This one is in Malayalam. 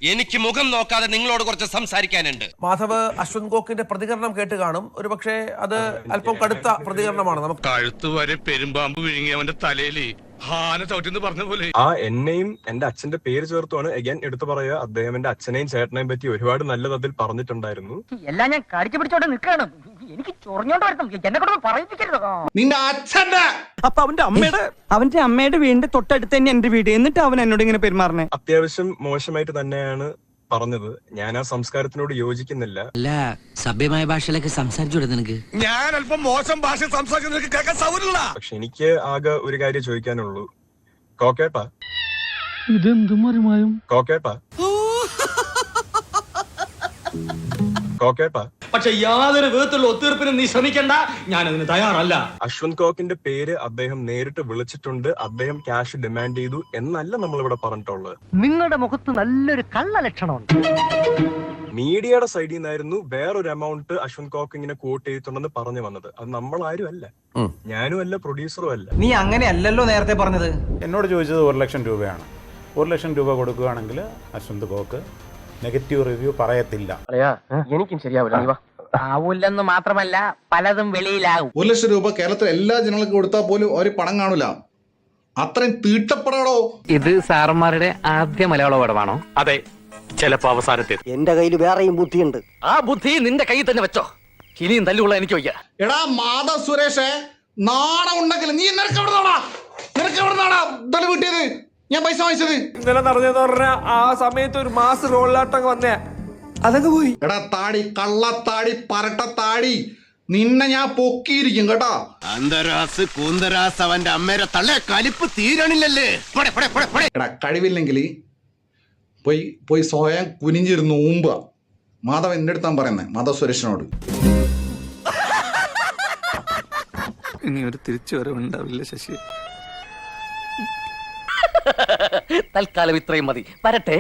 എനിക്ക് മുഖം നോക്കാതെ നിങ്ങളോട് കുറച്ച് സംസാരിക്കാനുണ്ട്. മാധവ് അശ്വന്ത് ഗോക്കിന്റെ പ്രതികരണം കേട്ട് കാണും. ഒരുപക്ഷെ അത് അല്പം കടുത്ത പ്രതികരണമാണ്. നമുക്ക് കഴുത്ത് വരെ പെരുമ്പാമ്പ് വിഴുങ്ങി അവന്റെ തലയിൽ ഹാന ചവിട്ടിന്ന് പറഞ്ഞ പോലെ എന്നെയും എന്റെ അച്ഛന്റെ പേര് ചേർത്തുമാണ് എഗൈൻ എടുത്തു പറയുക. അദ്ദേഹം എന്റെ അച്ഛനെയും ചേട്ടനെയും പറ്റി ഒരുപാട് നല്ലത് അതിൽ പറഞ്ഞിട്ടുണ്ടായിരുന്നു. എല്ലാം ഞാൻ കടിച്ചു പിടിച്ചോണ്ട് നിൽക്കണം. എനിക്ക് ചൊറിഞ്ഞോണ്ട് വരണം. എന്നെ കൊണ്ട് പറയിപ്പിക്കരുത്. നിന്റെ അച്ഛന്റെ അപ്പൊ അവന്റെ അമ്മയുടെ വീടിന്റെ തൊട്ടടുത്ത് തന്നെ എന്റെ വീട്. എന്നിട്ട് അവൻ എന്നോട് ഇങ്ങനെ പെരുമാറണേ. അത്യാവശ്യം മോശമായിട്ട് തന്നെയാണ് പറഞ്ഞത്. ഞാൻ ആ സംസ്കാരത്തിനോട് യോജിക്കുന്നില്ല. അല്ല, സഭ്യമായ ഭാഷയിലൊക്കെ സംസാരിച്ചൂടെ നിനക്ക്? ഞാൻ അല്പം മോശം ഭാഷ സംസാരിക്കുന്നത് കേൾക്കാൻ സൗകര്യമില്ല. പക്ഷെ എനിക്ക് ആകെ ഒരു കാര്യം ചോദിക്കാനുള്ളൂ. കോക്കേട്ടാ, ഇതെന്തും മറിമായും കോക്കേട്ടാ, കോക്കേട്ടാ, പക്ഷെ യാതൊരു വിധത്തിലുള്ള ഒത്തീർപ്പിനും നീ ശ്രമിക്കണ്ട. ഞാൻ അതിന് തയ്യാറല്ല. അശ്വന്ത് കോക്കിന്റെ പേര് അദ്ദേഹം നേരിട്ട് വിളിച്ചിട്ടുണ്ട്. അദ്ദേഹം ക്യാഷ് ഡിമാൻഡ് ചെയ്തു എന്നല്ല നമ്മളിവിടെ പറഞ്ഞിട്ടുള്ളത്. നിങ്ങളുടെ മുഖത്ത് നല്ലൊരു കള്ള ലക്ഷണമുണ്ട്. മീഡിയയുടെ സൈഡിൽ നിന്നായിരുന്നു വേറൊരു എമൗണ്ട് അശ്വന്ത് കോക്ക് ഇങ്ങനെ കോട്ട് ചെയ്തിട്ടുണ്ടെന്ന് പറഞ്ഞു വന്നത്. അത് നമ്മളാരും അല്ല, ഞാനും അല്ല, പ്രൊഡ്യൂസറും അല്ല. നീ അങ്ങനെയല്ലല്ലോ നേരത്തെ പറഞ്ഞത്. എന്നോട് ചോദിച്ചത് 1 ലക്ഷം രൂപയാണ്. 1 ലക്ഷം രൂപ കൊടുക്കുകയാണെങ്കിൽ അശ്വന്ത് കോക്ക് നെഗറ്റീവ് റിവ്യൂ പറയത്തില്ല. എനിക്കും ശരിയാവില്ല. ആവൂല്ലെന്ന് മാത്രമല്ല, പലതും വെളിയിലാവും. 1 ലക്ഷം രൂപ കേരളത്തിലെ എല്ലാ ജനങ്ങൾക്കും കൊടുത്താൽ പോലും ഒരു പണം കാണൂല. അത്രയും തീട്ടപ്പെടാടോ. ഇത് സാറന്മാരുടെ ആദ്യ മലയാള പടമാണോ? അതെ, ചിലപ്പോ അവസാനത്തെ. എന്റെ കയ്യിൽ വേറെയും ബുദ്ധിയുണ്ട്. ആ ബുദ്ധി നിന്റെ കയ്യിൽ തന്നെ വെച്ചോ. ഇനിയും തല്ലുള്ള എനിക്ക് വയ്യ. എടാ മാധവ് സുരേഷേ, നാണം ഉണ്ടെങ്കിൽ നീ നിനക്ക് എവിടുന്നാടാ ഇതല്ല വീട്ടിയത്? ഞാൻ പൈസ വാങ്ങിച്ചത് ഇന്നലെ നടന്നെന്ന് പറഞ്ഞാൽ ആ സമയത്ത് ഒരു മാസ് റോളിലാട്ടം വന്നേ, അതങ്ങ് പോയി. എടാ താടി, കള്ളത്താടി, പരട്ടത്താടി, നിന്നെ ഞാൻ പൊക്കിയിരിക്കും കേട്ടോ. അന്തരാസ് കൂന്തരാസ് അവന്റെ അമ്മേരെ തള്ളേ കലിപ്പ് തീരണില്ലല്ലേ. എടാ കഴിവില്ലെങ്കിൽ പോയി സ്വയം കുനിഞ്ഞിരുന്ന് ഊമ്പ. മാധവ് എന്റെ അടുത്താൻ പറയുന്നത്, മാധവ് സുരേഷിനോട്. ഇനി ഒരു തിരിച്ചു വരവുണ്ടാവില്ല ശശി. തൽക്കാലം ഇത്രയും മതി. വരട്ടെ.